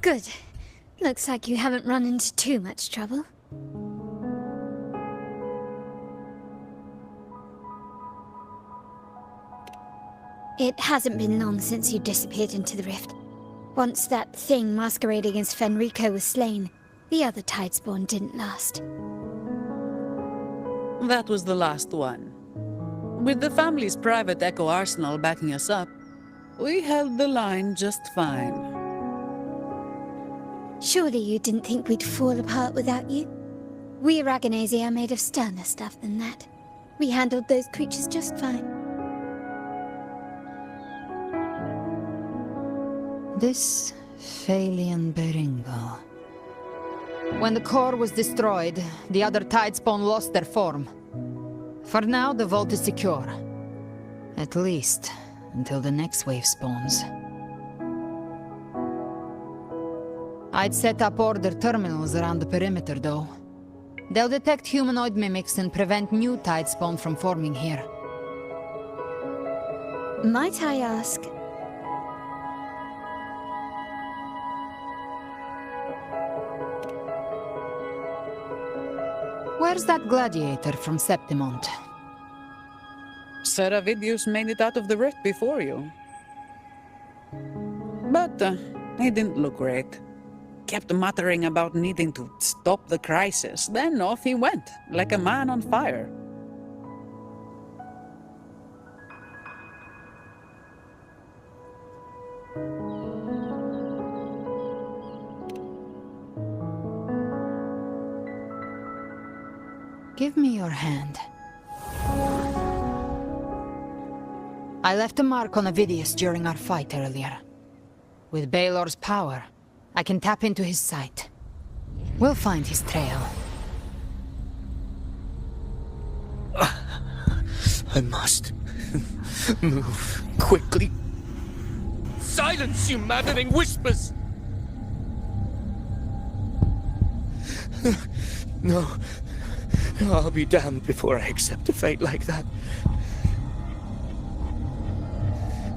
Good. Looks like you haven't run into too much trouble. It hasn't been long since you disappeared into the rift. Once that thing masquerading as Fenrico was slain, the other Tidespawn didn't last. That was the last one. With the family's private Echo arsenal backing us up, we held the line just fine. Surely you didn't think we'd fall apart without you? We Aragonese are made of sterner stuff than that. We handled those creatures just fine. This Phalian Beringo. When the core was destroyed, the other Tidespawn lost their form. For now, the vault is secure. At least, until the next wave spawns. I'd set up order terminals around the perimeter, though. They'll detect humanoid mimics and prevent new Tidespawn from forming here. Might I ask? Where's that gladiator from Septimont? Seravidius made it out of the rift before you. But he didn't look great. Kept muttering about needing to stop the crisis, then off he went, like a man on fire. Give me your hand. I left a mark on Avidius during our fight earlier. With Baelor's power, I can tap into his sight. We'll find his trail. I must move quickly. Silence, you maddening whispers! No. I'll be damned before I accept a fate like that.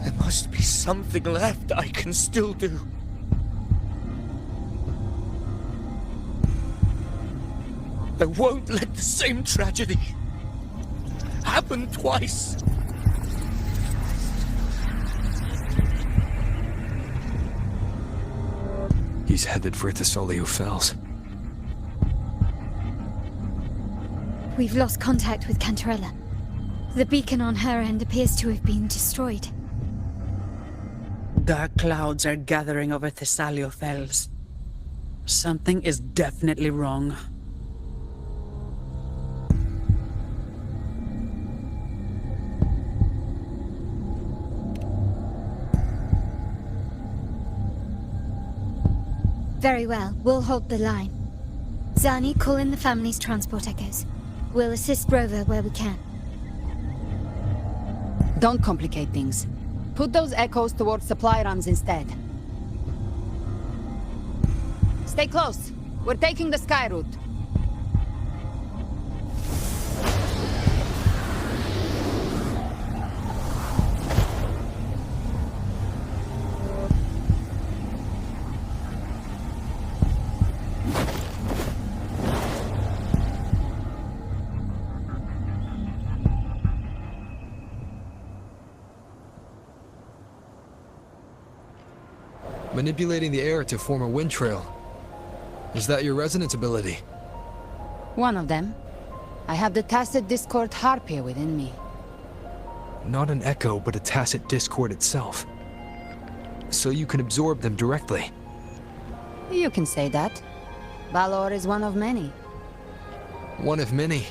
There must be something left I can still do. I won't let the same tragedy happen twice. He's headed for Thessalio Fells. We've lost contact with Cantarella. The beacon on her end appears to have been destroyed. Dark clouds are gathering over Thessalio Fells. Something is definitely wrong. Very well, we'll hold the line. Zani, call in the family's transport echoes. We'll assist Rover where we can. Don't complicate things. Put those echoes towards supply runs instead. Stay close. We're taking the sky route. Manipulating the air to form a wind trail. Is that your resonance ability? One of them. I have the Tacit Discord Harpia within me. Not an echo, but a tacit discord itself. So you can absorb them directly. You can say that. Balor is one of many. One of many.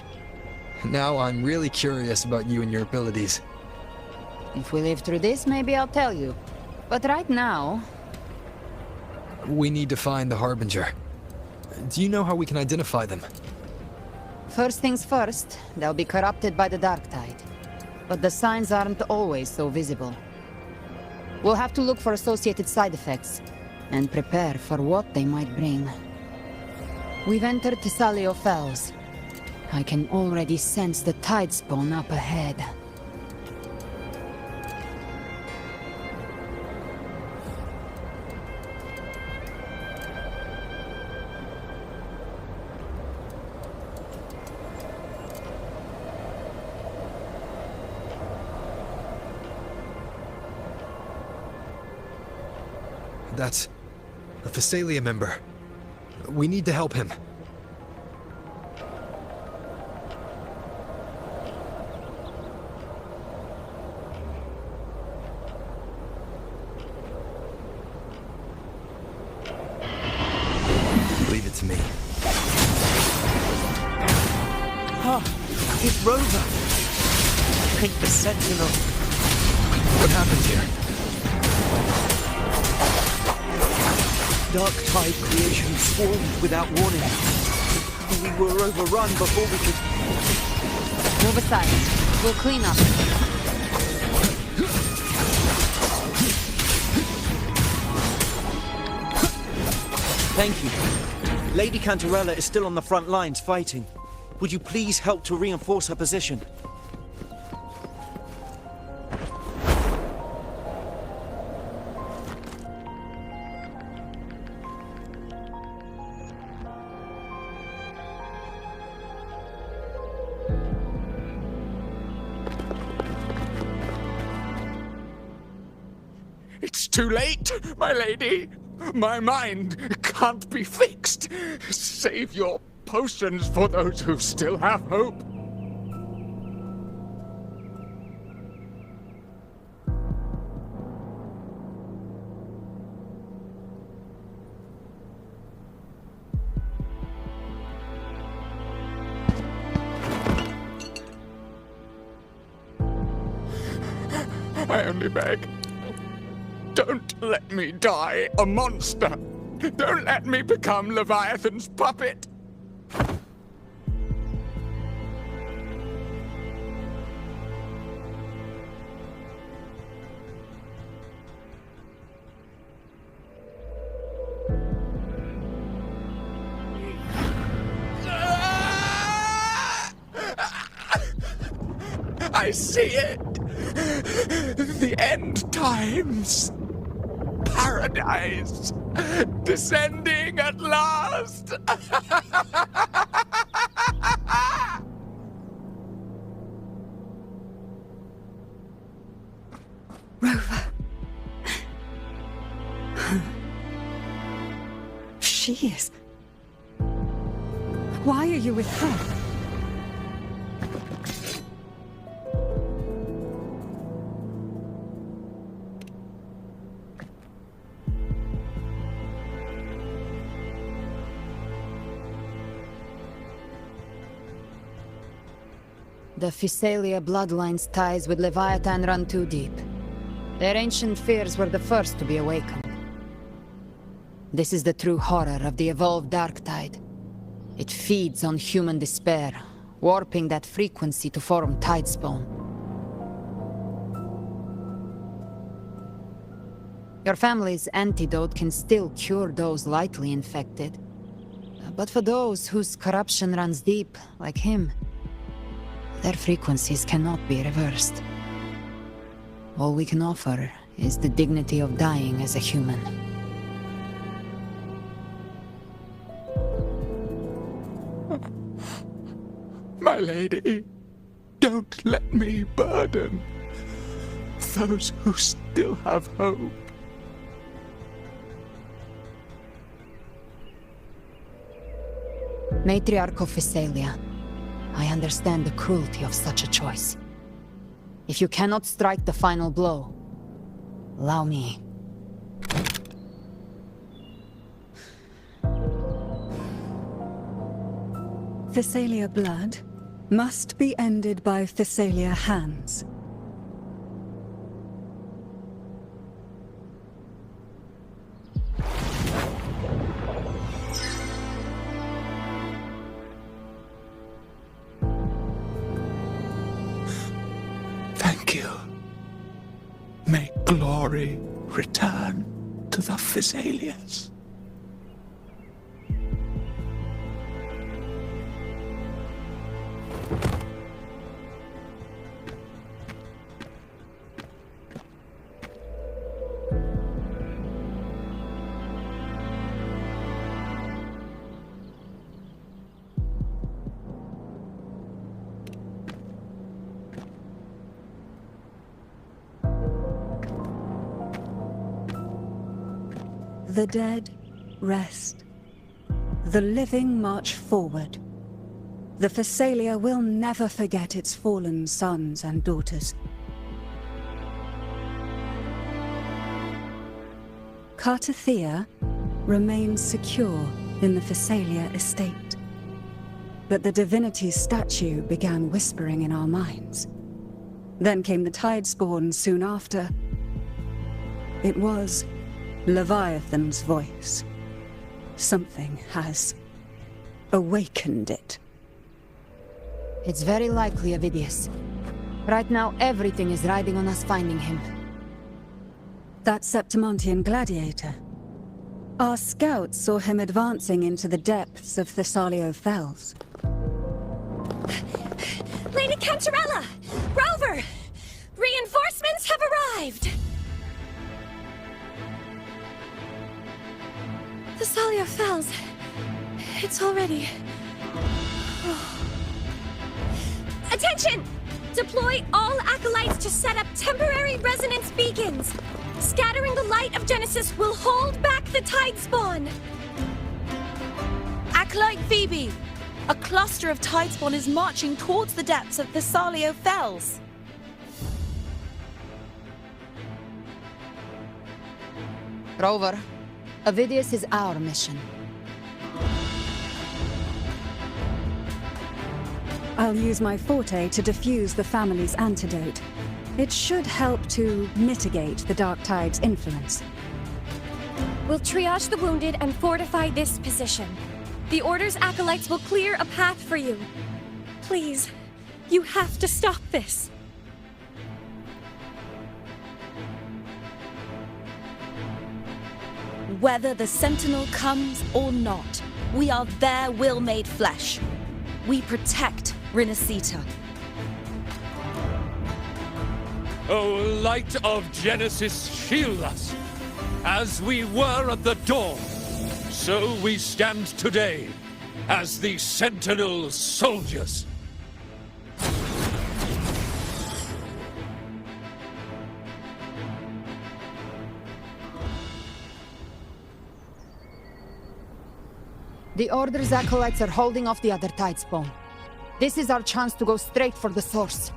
Now I'm really curious about you and your abilities. If we live through this, maybe I'll tell you. But right now... We need to find the Harbinger. Do you know how we can identify them? First things first, they'll be corrupted by the Dark Tide. But the signs aren't always so visible. We'll have to look for associated side effects, and prepare for what they might bring. We've entered Thessalio Fells. I can already sense the Tidespawn up ahead. That's a Thessalia member. We need to help him. Leave it to me. Ah, it's Rover. Think the Sentinel. What happened here? Dark Tide creation swarmed without warning. We were overrun before we could... Move aside. We'll clean up. Thank you. Lady Cantarella is still on the front lines fighting. Would you please help to reinforce her position? It's too late, my lady. My mind can't be fixed. Save your potions for those who still have hope. I only beg. Don't let me die a monster. Don't let me become Leviathan's puppet. I see it. The end times. Paradise. Descending at last. Rover. She is. Why are you with her? The Thessalia bloodline's ties with Leviathan run too deep. Their ancient fears were the first to be awakened. This is the true horror of the evolved Dark Tide. It feeds on human despair, warping that frequency to form Tidespawn. Your family's antidote can still cure those lightly infected. But for those whose corruption runs deep, like him, their frequencies cannot be reversed. All we can offer is the dignity of dying as a human. My lady, don't let me burden those who still have hope. Matriarch of Thessalia, I understand the cruelty of such a choice. If you cannot strike the final blow, allow me. Thessalia blood must be ended by Thessalia hands. Thank you. May glory return to the Thessalians. The dead rest. The living march forward. The Thessalia will never forget its fallen sons and daughters. Cartathea remains secure in the Thessalia estate. But the divinity's statue began whispering in our minds. Then came the Tidespawn soon after. It was Leviathan's voice. Something has awakened it. It's very likely, Avidius. Right now, everything is riding on us finding him. That Septimontian gladiator. Our scouts saw him advancing into the depths of Thessalio Fells. Lady Cantarella! Rover! Reinforcements have arrived! Thessalio Fells. It's already... Attention! Deploy all acolytes to set up temporary resonance beacons. Scattering the light of Genesis will hold back the Tidespawn. Acolyte Phoebe! A cluster of Tidespawn is marching towards the depths of Thessalio Fells. Rover, Avidius is our mission. I'll use my forte to defuse the family's antidote. It should help to mitigate the Dark Tide's influence. We'll triage the wounded and fortify this position. The Order's acolytes will clear a path for you. Please, you have to stop this. Whether the Sentinel comes or not, we are their will made flesh. We protect Rinascita. O light of Genesis, shield us. As we were at the dawn, so we stand today as the Sentinel soldiers. The Order's acolytes are holding off the other Tidespawn. This is our chance to go straight for the source.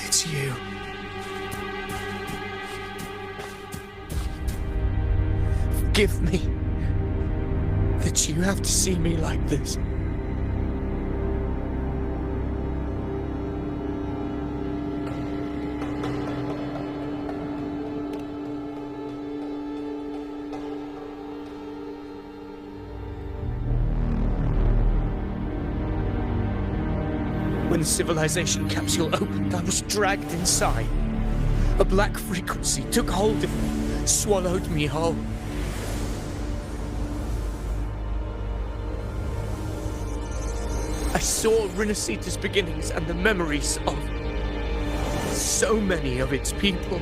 It's you. Forgive me that you have to see me like this. When the civilization capsule opened, I was dragged inside. A black frequency took hold of me, swallowed me whole. I saw Rinascita's beginnings and the memories of so many of its people.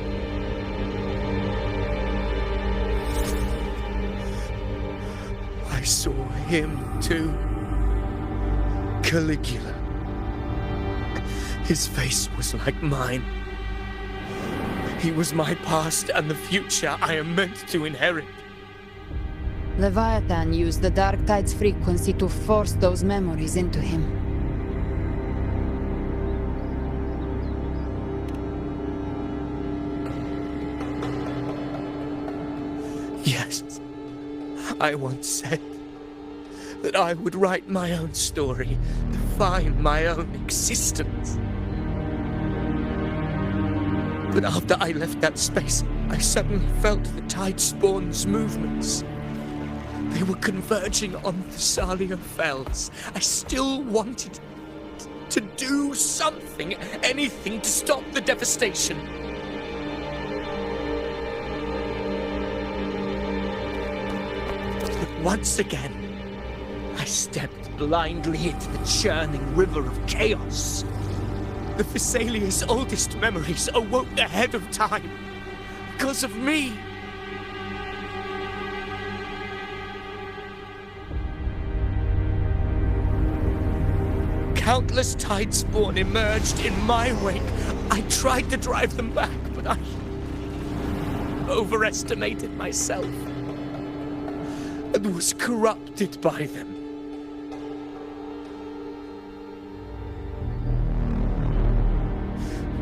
I saw him too. Caligula. His face was like mine. He was my past and the future I am meant to inherit. Leviathan used the Dark Tide's frequency to force those memories into him. Yes, I once said that I would write my own story, define my own existence. But after I left that space, I suddenly felt the Tidespawn's movements. they were converging on Thessalia Fells, I still wanted to do something, anything to stop the devastation. But once again, I stepped blindly into the churning river of chaos. The Thessalia's oldest memories awoke ahead of time. Because of me. Countless Tidespawn emerged in my wake. I tried to drive them back, but I overestimated myself and was corrupted by them.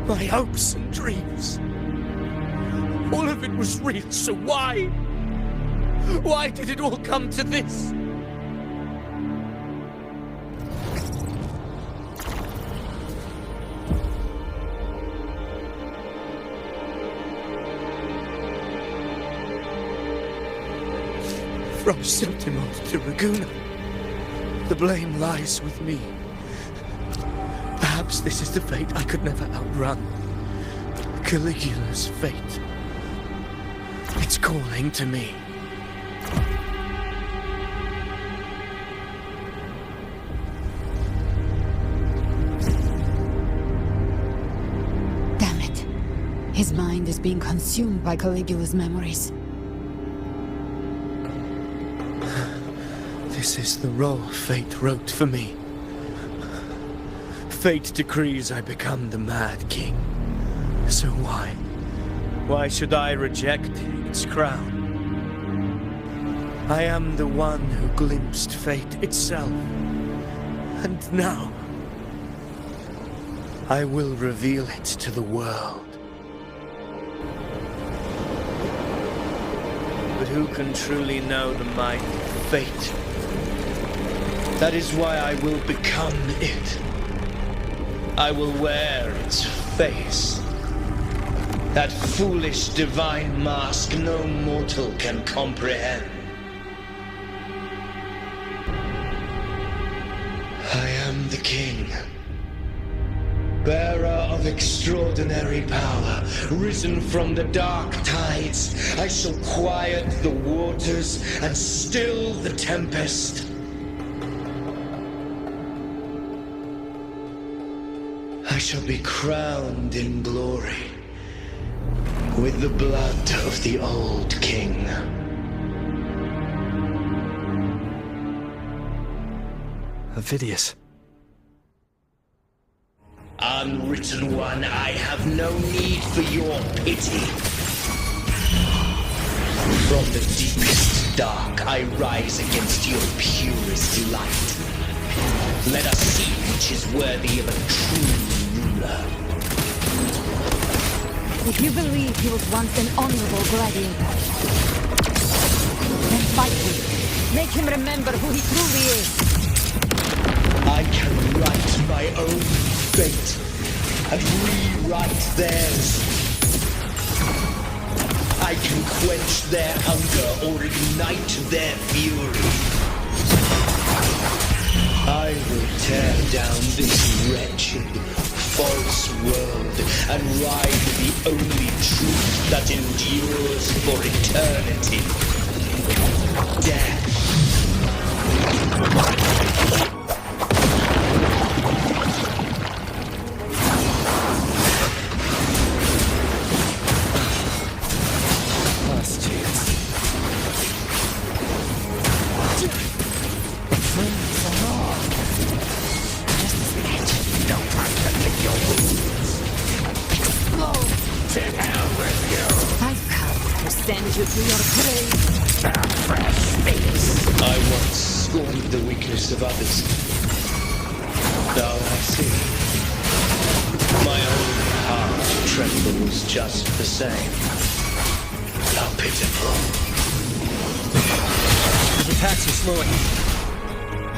My hopes and dreams. All of it was real, so why? Why did it all come to this? From Septimoth to Raguna, the blame lies with me. Perhaps this is the fate I could never outrun. Caligula's fate. It's calling to me. Damn it. His mind is being consumed by Caligula's memories. This is the role fate wrote for me. Fate decrees I become the Mad King. So why? Why should I reject its crown? I am the one who glimpsed fate itself. And now, I will reveal it to the world. But who can truly know the might of fate? That is why I will become it. I will wear its face. That foolish divine mask no mortal can comprehend. I am the king, bearer of extraordinary power, risen from the dark tides. I shall quiet the waters and still the tempest. I shall be crowned in glory with the blood of the old king. Avidius. Unwritten one, I have no need for your pity. From the deepest dark, I rise against your purest light. Let us see which is worthy of a true ruler. If you believe he was once an honorable gladiator, then fight him. Make him remember who he truly is. I can write my own fate and rewrite theirs. I can quench their hunger or ignite their fury. I will tear down this wretched, false world and ride the only truth that endures for eternity. Death. Last chance. Send you to your grave. I once scorned the weakness of others. Now I see. My own heart trembles just the same. How pitiful. His attacks are slowing.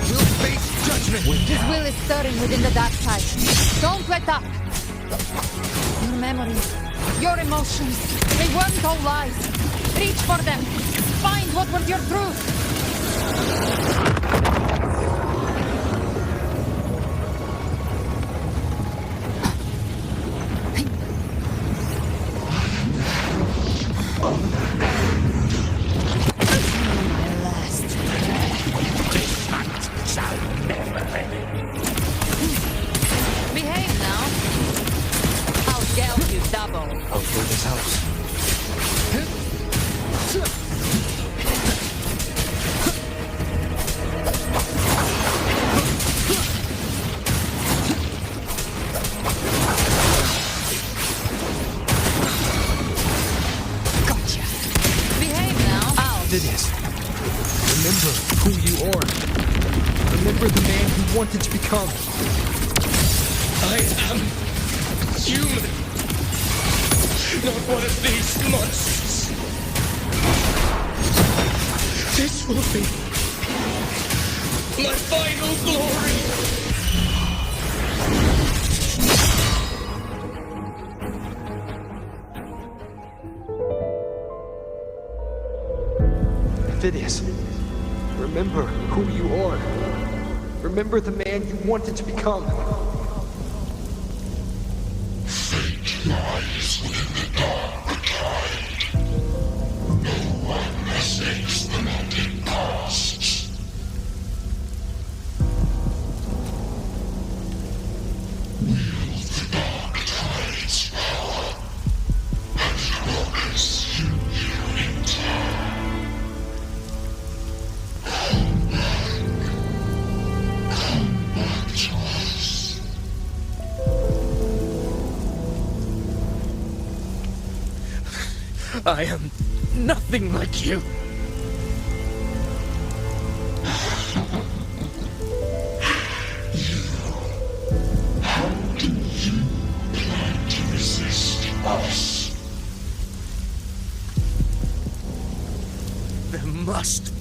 We'll face judgment with His will is stirring within the dark side. Don't let up. Your memories, your emotions, they weren't all lies. Reach for them. Find what was your truth. Behave now. I'll gel you double. Outward this house. Gotcha. Behave now. Out. Phidias, remember who you are. Remember the man you wanted to become. I am human. Not one of these monsters. This will be my final glory. Phidias, remember who you are. Remember the man you wanted to become. Fate lies within the dark tide. No one escapes the mountain costs. Wield the dark tide's power, and it will consume you in time. Come back to us. I am nothing like you. How do you plan to resist us? There must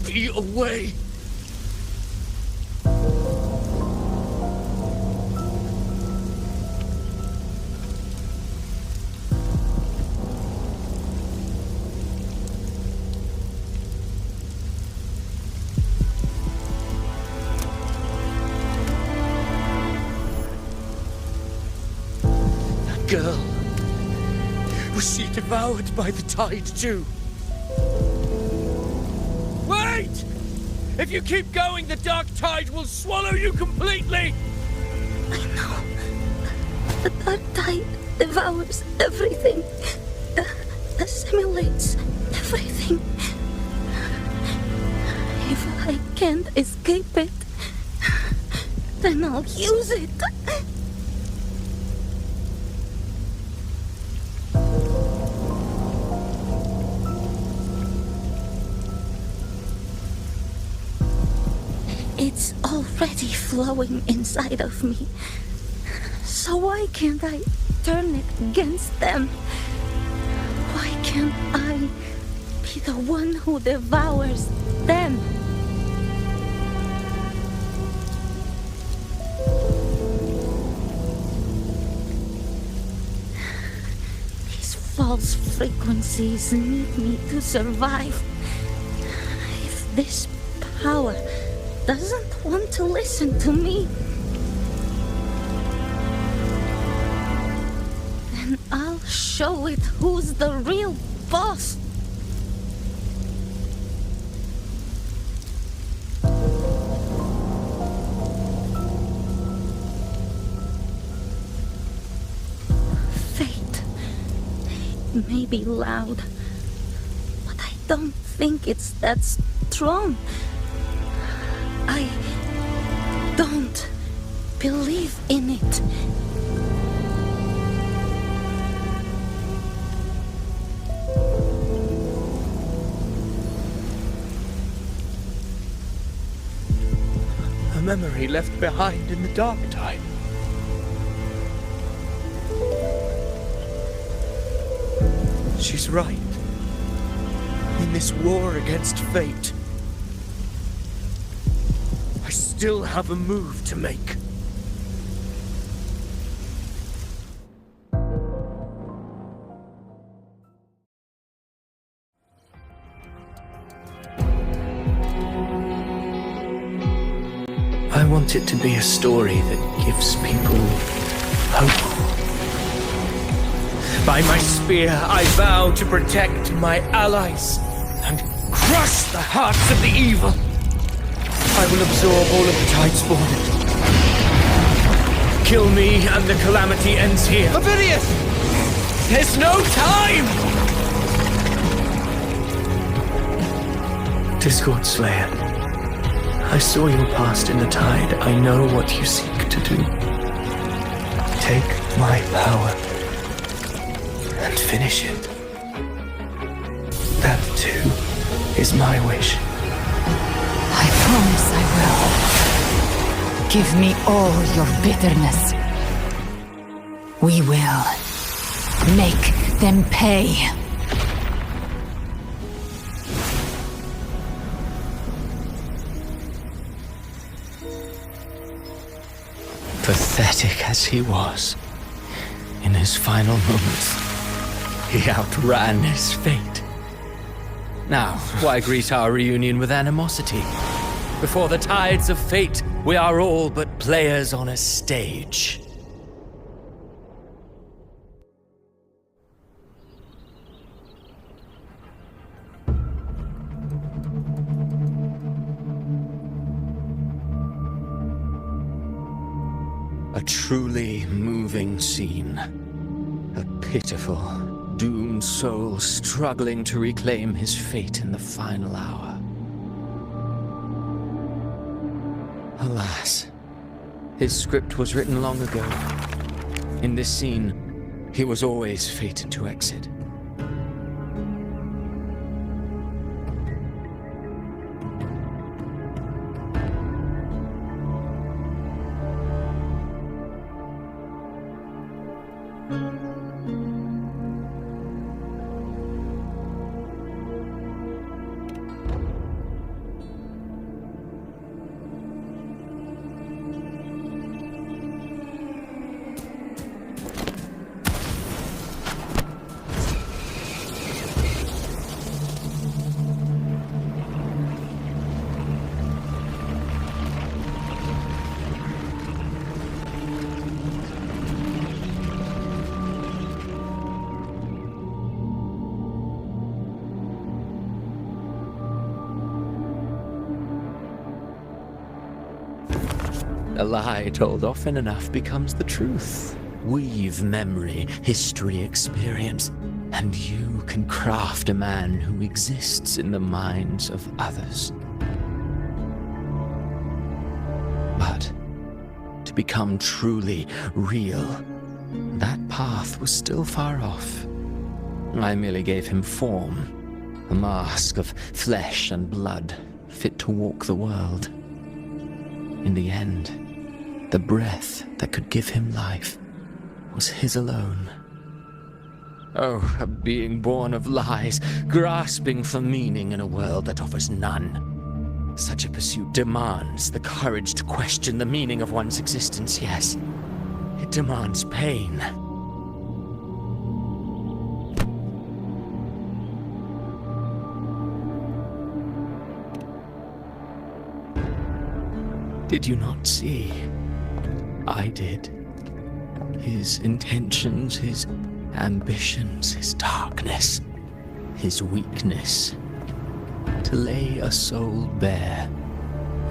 be a way. That girl. Was she devoured by the tide too? Wait! If you keep going, the dark tide will swallow you completely! I know. The dark tide devours everything. Assimilates everything. If I can't escape it, then I'll use it. It's already flowing inside of me. So why can't I turn it against them? Why can't I be the one who devours them? These false frequencies need me to survive. If this power doesn't want to listen to me, then I'll show it who's the real boss. Fate. It may be loud, but I don't think it's that strong. I don't believe in it. A memory left behind in the dark tide. She's right. In this war against fate, I still have a move to make. want it to be a story that gives people hope. By my spear, I vow to protect my allies and crush the hearts of the evil. I will absorb all of the Tidespawn. Kill me and the calamity ends here. Aemeath! There's no time! Discord Slayer, I saw your past in the tide. I know what you seek to do. Take my power and finish it. That, too, is my wish. I promise I will. Give me all your bitterness. We will make them pay. Pathetic as he was, in his final moments, he outran his fate. Now, why greet our reunion with animosity? Before the tides of fate, we are all but players on a stage. A truly moving scene. A pitiful, doomed soul struggling to reclaim his fate in the final hour. Alas, his script was written long ago. In this scene, he was always fated to exit. A lie told often enough becomes the truth. Weave memory, history, experience, and you can craft a man who exists in the minds of others. But to become truly real, that path was still far off. I merely gave him form, a mask of flesh and blood, fit to walk the world. In the end, the breath that could give him life was his alone. Oh, a being born of lies, grasping for meaning in a world that offers none. Such a pursuit demands the courage to question the meaning of one's existence, yes. It demands pain. Did you not see? I did. His intentions, his ambitions, his darkness, his weakness. To lay a soul bare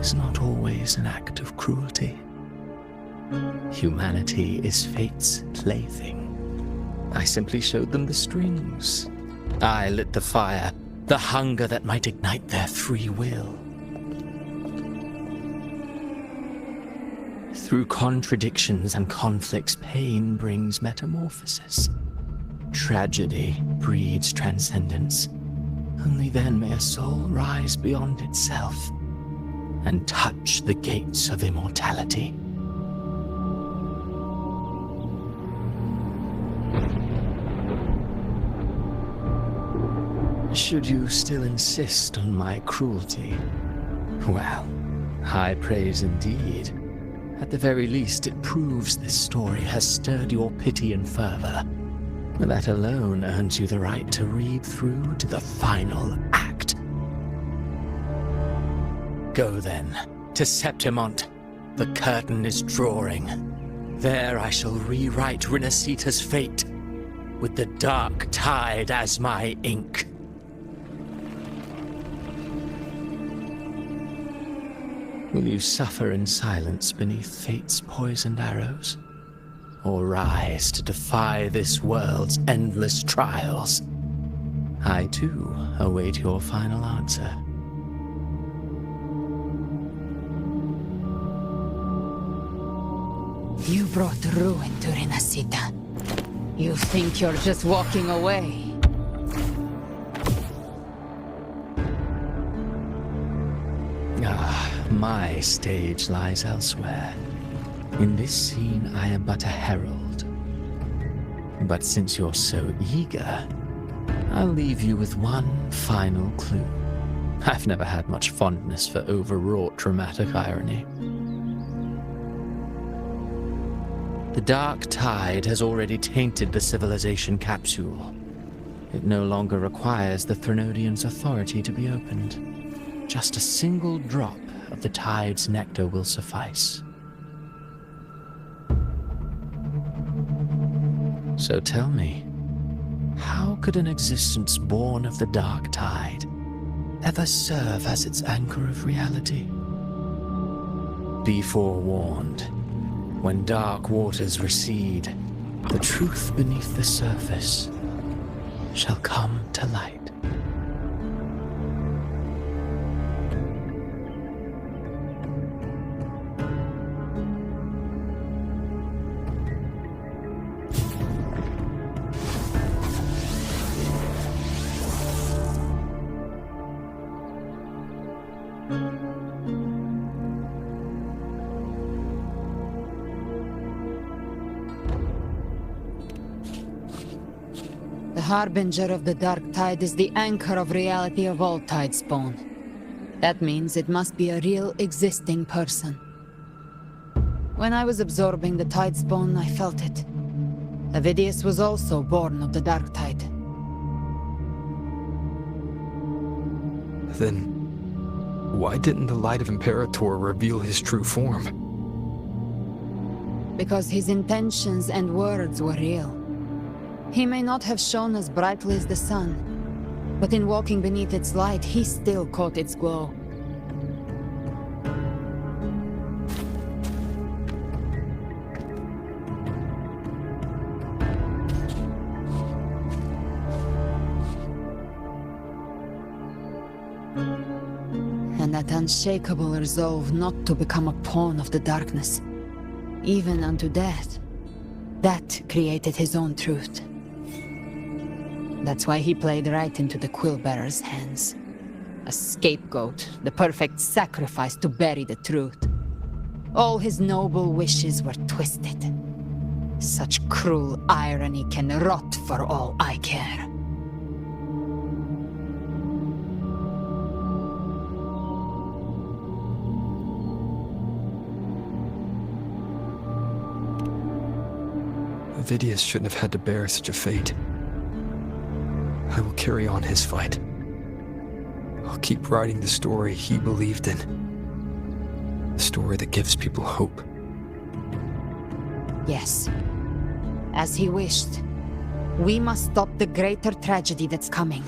is not always an act of cruelty. Humanity is fate's plaything. I simply showed them the strings. I lit the fire, the hunger that might ignite their free will. Through contradictions and conflicts, pain brings metamorphosis. Tragedy breeds transcendence. Only then may a soul rise beyond itself and touch the gates of immortality. Should you still insist on my cruelty? Well, high praise indeed. At the very least, it proves this story has stirred your pity and fervor. That alone earns you the right to read through to the final act. Go then, to Septimont, The curtain is drawing. There I shall rewrite Rinascita's fate, with the dark tide as my ink. Will you suffer in silence beneath fate's poisoned arrows? Or rise to defy this world's endless trials? I too await your final answer. You brought ruin to Rinascita. You think you're just walking away? My stage lies elsewhere. In this scene, I am but a herald. But since you're so eager, I'll leave you with one final clue. I've never had much fondness for overwrought dramatic irony. The dark tide has already tainted the civilization capsule. It no longer requires the Threnodians' authority to be opened. Just a single drop of the tide's nectar will suffice. So tell me, how could an existence born of the dark tide ever serve as its anchor of reality? Be forewarned, when dark waters recede, the truth beneath the surface shall come to light. The harbinger of the dark tide is the anchor of reality of all tidespawn. That means it must be a real existing person. When I was absorbing the tidespawn, I felt it. Aemeath was also born of the dark tide. Then, why didn't the light of Imperator reveal his true form? Because his intentions and words were real. He may not have shone as brightly as the sun, but in walking beneath its light, he still caught its glow. And that unshakable resolve not to become a pawn of the darkness, even unto death, that created his own truth. That's why he played right into the Quillbearer's hands. A scapegoat, the perfect sacrifice to bury the truth. All his noble wishes were twisted. Such cruel irony can rot for all I care. Aemeath shouldn't have had to bear such a fate. I will carry on his fight. I'll keep writing the story he believed in. The story that gives people hope. Yes. As he wished. We must stop the greater tragedy that's coming.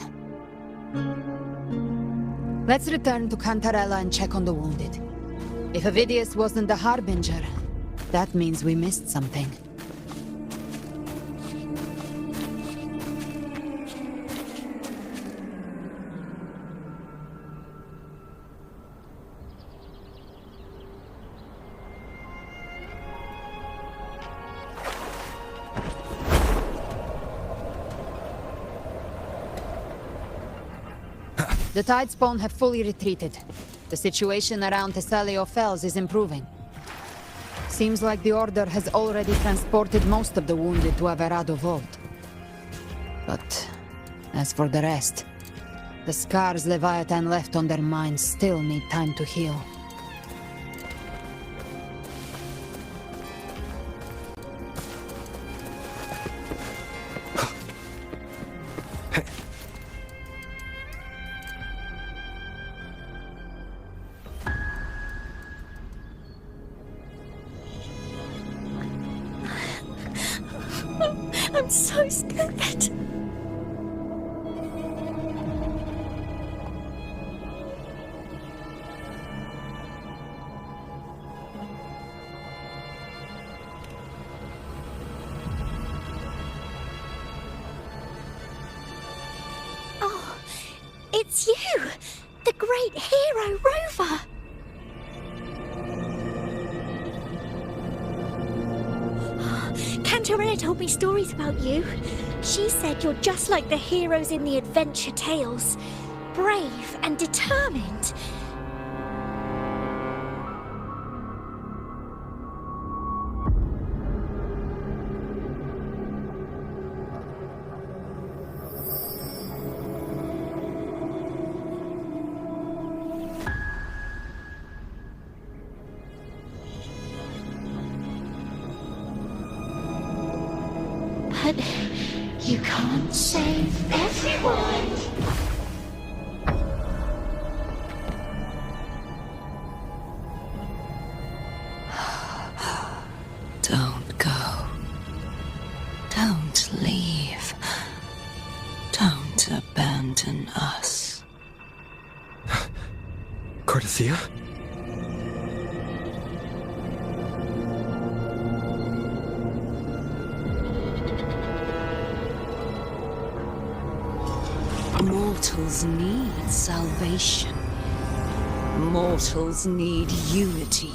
Let's return to Cantarella and check on the wounded. If Aemeath wasn't the harbinger, that means we missed something. The tidespawn have fully retreated. The situation around Thessalio Fells is improving. Seems like the Order has already transported most of the wounded to Averado Vault. But as for the rest, the scars Leviathan left on their minds still need time to heal. I'm so stupid. Oh, it's you! The great hero, Rover! Cantarella told me stories about you. She said you're just like the heroes in the adventure tales. Brave and determined. But you can't save everyone. Don't go. Don't leave. Don't abandon us. Cardathia? Mortals need salvation. Mortals need unity.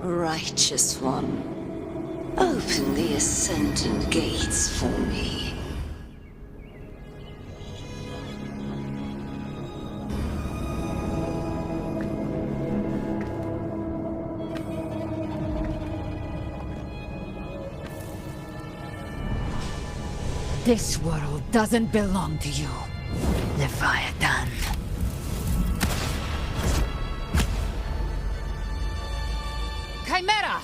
Righteous One, open the Ascendant Gates for me. This world doesn't belong to you, Leviathan. Chimera!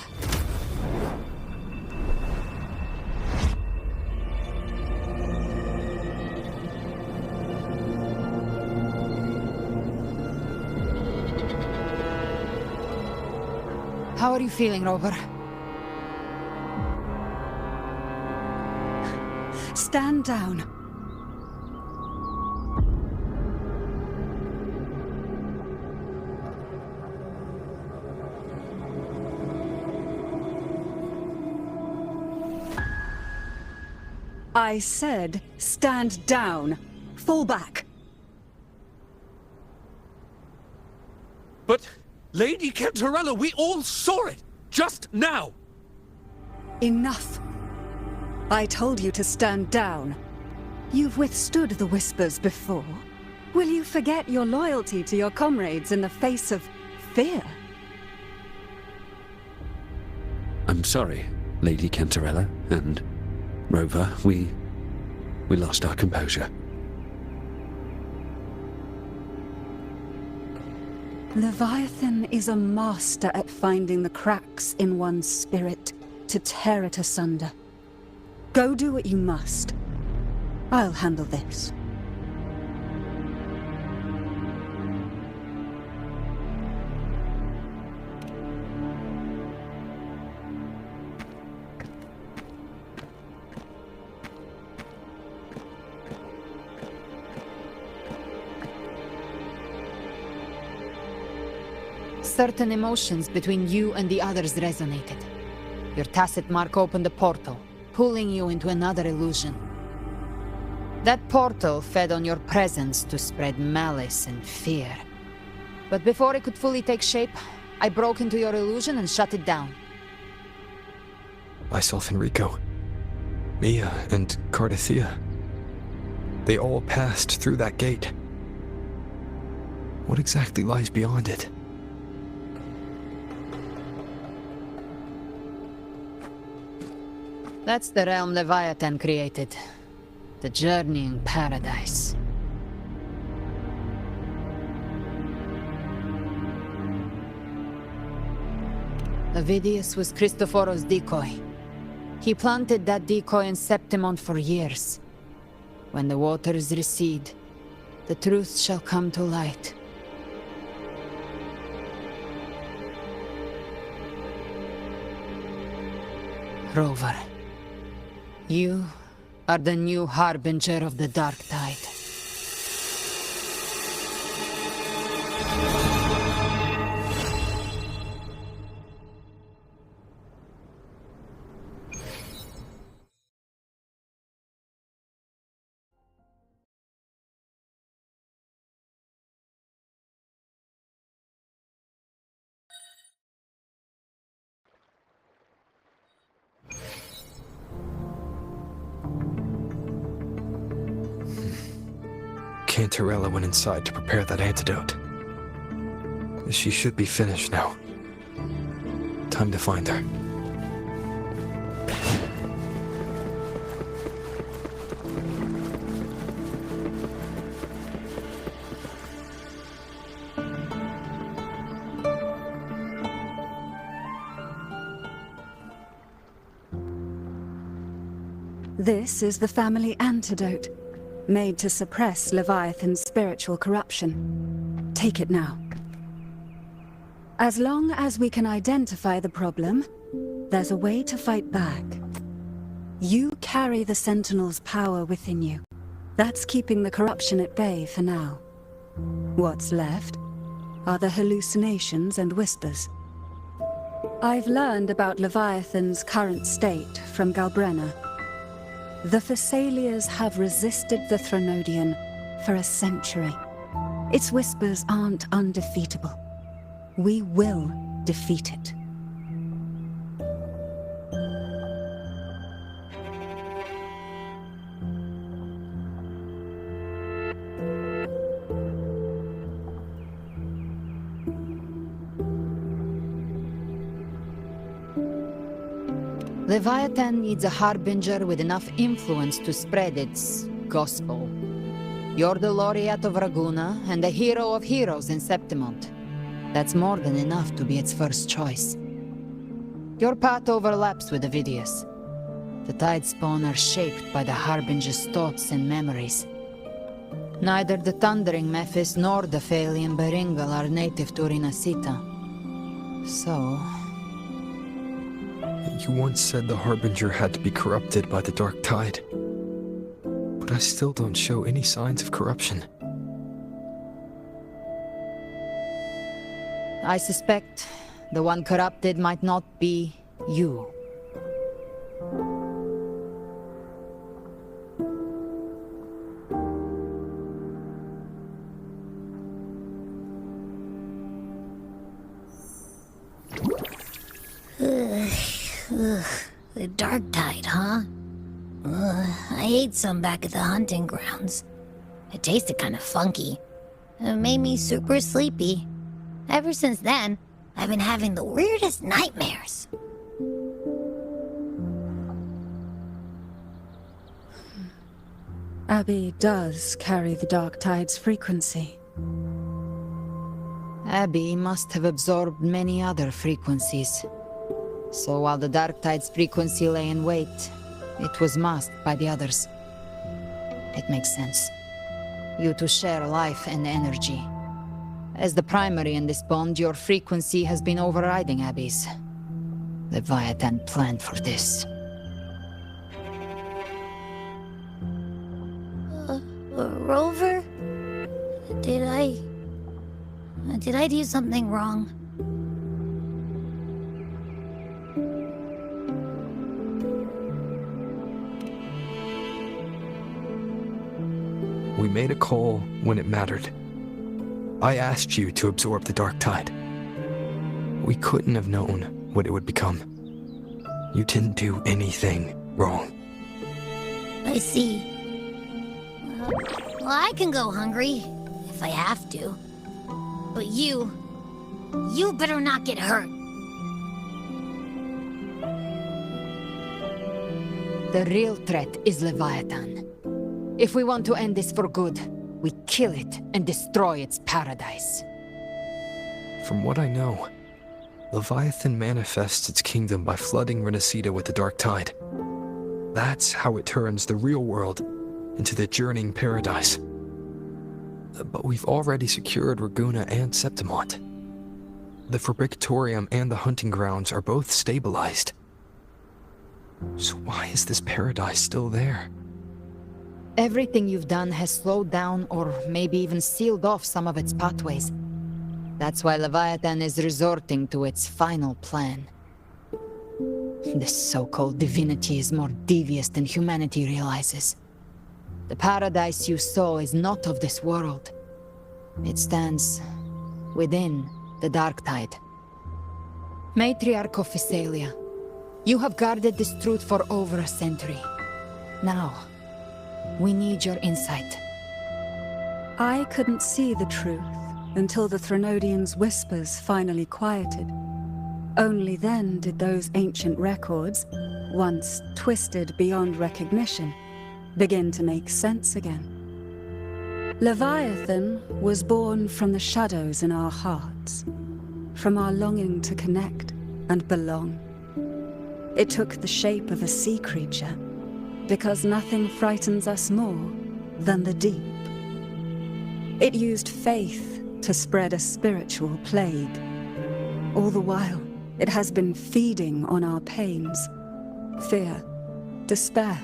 How are you feeling, Rover? Stand down. I said, stand down. Fall back. But, Lady Cantarella, we all saw it! Just now! Enough. I told you to stand down. You've withstood the whispers before. Will you forget your loyalty to your comrades in the face of fear? I'm sorry, Lady Cantarella and Rover. We lost our composure. Leviathan is a master at finding the cracks in one's spirit to tear it asunder. Go do what you must. I'll handle this. Certain emotions between you and the others resonated. Your tacit mark opened a portal, pulling you into another illusion. That portal fed on your presence to spread malice and fear. But before it could fully take shape, I broke into your illusion and shut it down. Myself and Rico, Mia and Cardathia. They all passed through that gate. What exactly lies beyond it? That's the realm Leviathan created. The journeying paradise. Avidius was Cristoforo's decoy. He planted that decoy in Septimon for years. When the waters recede, the truth shall come to light. Rover. You are the new harbinger of the Dark Tide. Cantarella went inside to prepare that antidote. She should be finished now. Time to find her. This is the family antidote, made to suppress Leviathan's spiritual corruption. Take it now. As long as we can identify the problem, there's a way to fight back. You carry the Sentinel's power within you. That's keeping the corruption at bay for now. What's left are the hallucinations and whispers. I've learned about Leviathan's current state from Galbrenna. The Thessalias have resisted the Threnodian for a century. Its whispers aren't undefeatable. We will defeat it. Leviathan needs a harbinger with enough influence to spread its gospel. You're the laureate of Raguna and the hero of heroes in Septimont. That's more than enough to be its first choice. Your path overlaps with Avidius. The Tidespawn are shaped by the harbinger's thoughts and memories. Neither the Thundering Memphis nor the Phalian Beringal are native to Rinascita. So... You once said the Harbinger had to be corrupted by the Dark Tide. But I still don't show any signs of corruption. I suspect the one corrupted might not be you. The Dark Tide, huh? I ate some back at the hunting grounds. It tasted kind of funky. It made me super sleepy. Ever since then, I've been having the weirdest nightmares. Abby does carry the Dark Tide's frequency. Abby must have absorbed many other frequencies. So while the Dark Tide's frequency lay in wait, it was masked by the others. It makes sense. You two share life and energy. As the primary in this bond, your frequency has been overriding Abby's. Leviathan planned for this. Rover? Did I do something wrong? We made a call when it mattered. I asked you to absorb the Dark Tide. We couldn't have known what it would become. You didn't do anything wrong. I see. Well, I can go hungry, if I have to. But you better not get hurt. The real threat is Leviathan. If we want to end this for good, we kill it and destroy its paradise. From what I know, Leviathan manifests its kingdom by flooding Rinascita with the Dark Tide. That's how it turns the real world into the journeying paradise. But we've already secured Raguna and Septimont. The Fabricatorium and the hunting grounds are both stabilized. So why is this paradise still there? Everything you've done has slowed down or maybe even sealed off some of its pathways. That's why Leviathan is resorting to its final plan. This so-called divinity is more devious than humanity realizes. The paradise you saw is not of this world. It stands within the dark tide. Matriarch of Physalia, you have guarded this truth for over a century. Now, we need your insight. I couldn't see the truth until the Threnodians' whispers finally quieted. Only then did those ancient records, once twisted beyond recognition, begin to make sense again. Leviathan was born from the shadows in our hearts, from our longing to connect and belong. It took the shape of a sea creature, because nothing frightens us more than the deep. It used faith to spread a spiritual plague. All the while, it has been feeding on our pains, fear, despair,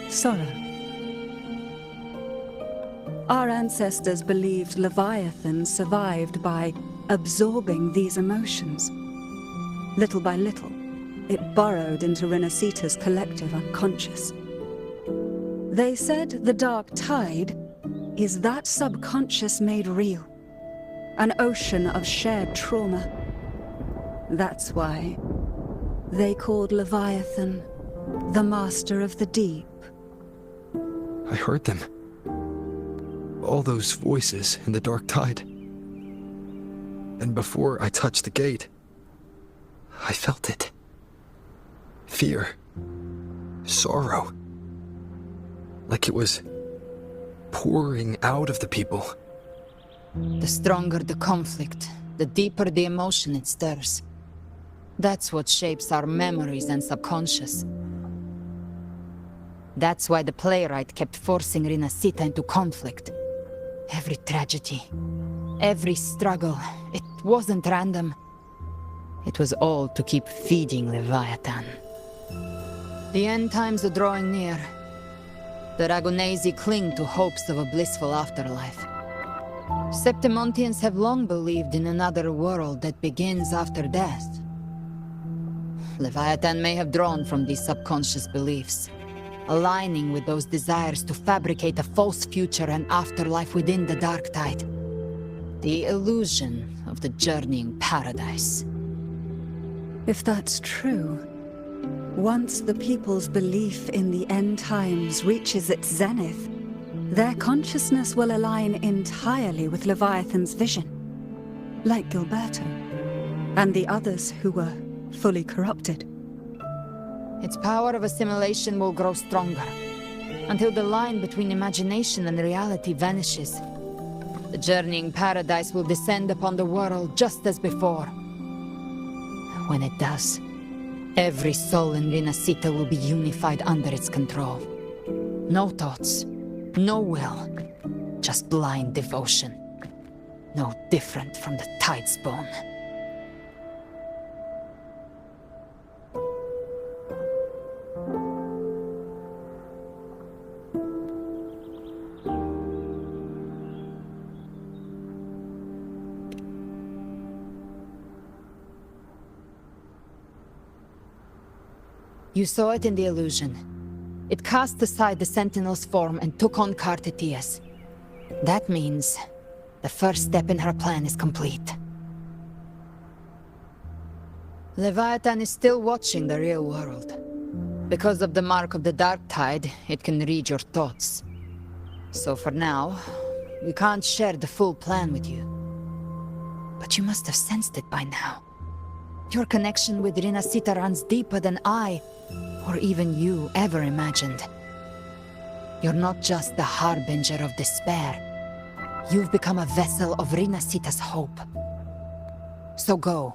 sorrow. Our ancestors believed Leviathan survived by absorbing these emotions. Little by little, it burrowed into Rinascita's collective unconscious. They said the dark tide is that subconscious made real, an ocean of shared trauma. That's why they called Leviathan the Master of the Deep. I heard them. All those voices in the dark tide. And before I touched the gate, I felt it. Fear. Sorrow. Like it was pouring out of the people. The stronger the conflict, the deeper the emotion it stirs. That's what shapes our memories and subconscious. That's why the playwright kept forcing Rinascita into conflict. Every tragedy, every struggle, it wasn't random. It was all to keep feeding Leviathan. The end times are drawing near. The Ragonesi cling to hopes of a blissful afterlife. Septimontians have long believed in another world that begins after death. Leviathan may have drawn from these subconscious beliefs, aligning with those desires to fabricate a false future and afterlife within the dark tide. The illusion of the journeying paradise. If that's true, once the people's belief in the end times reaches its zenith, their consciousness will align entirely with Leviathan's vision, like Gilberto, and the others who were fully corrupted. Its power of assimilation will grow stronger, until the line between imagination and reality vanishes. The journeying paradise will descend upon the world just as before. When it does, every soul in Rinascita will be unified under its control. No thoughts, no will, just blind devotion. No different from the Tidespawn. You saw it in the illusion. It cast aside the Sentinel's form and took on Cartetius. That means the first step in her plan is complete. Leviathan is still watching the real world. Because of the mark of the dark tide, it can read your thoughts. So for now, we can't share the full plan with you. But you must have sensed it by now. Your connection with Rinascita runs deeper than I, or even you, ever imagined. You're not just the harbinger of despair. You've become a vessel of Rinascita's hope. So go.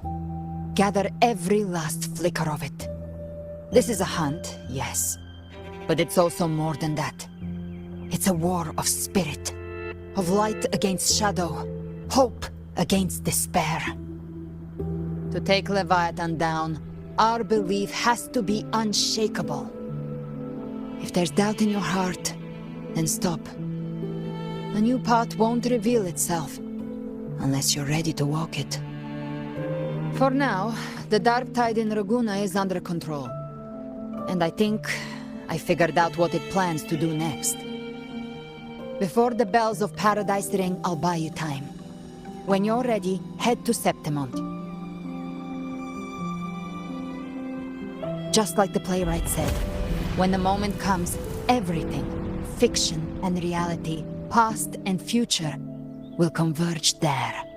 Gather every last flicker of it. This is a hunt, yes. But it's also more than that. It's a war of spirit. Of light against shadow. Hope against despair. To take Leviathan down, Our belief has to be unshakable. If there's doubt in your heart, then stop. A new path won't reveal itself unless you're ready to walk it. For now, the dark tide in Raguna is under control. And I think I figured out what it plans to do next. Before the bells of Paradise ring, I'll buy you time. When you're ready, head to Septimont. Just like the playwright said, when the moment comes, everything, fiction and reality, past and future, will converge there.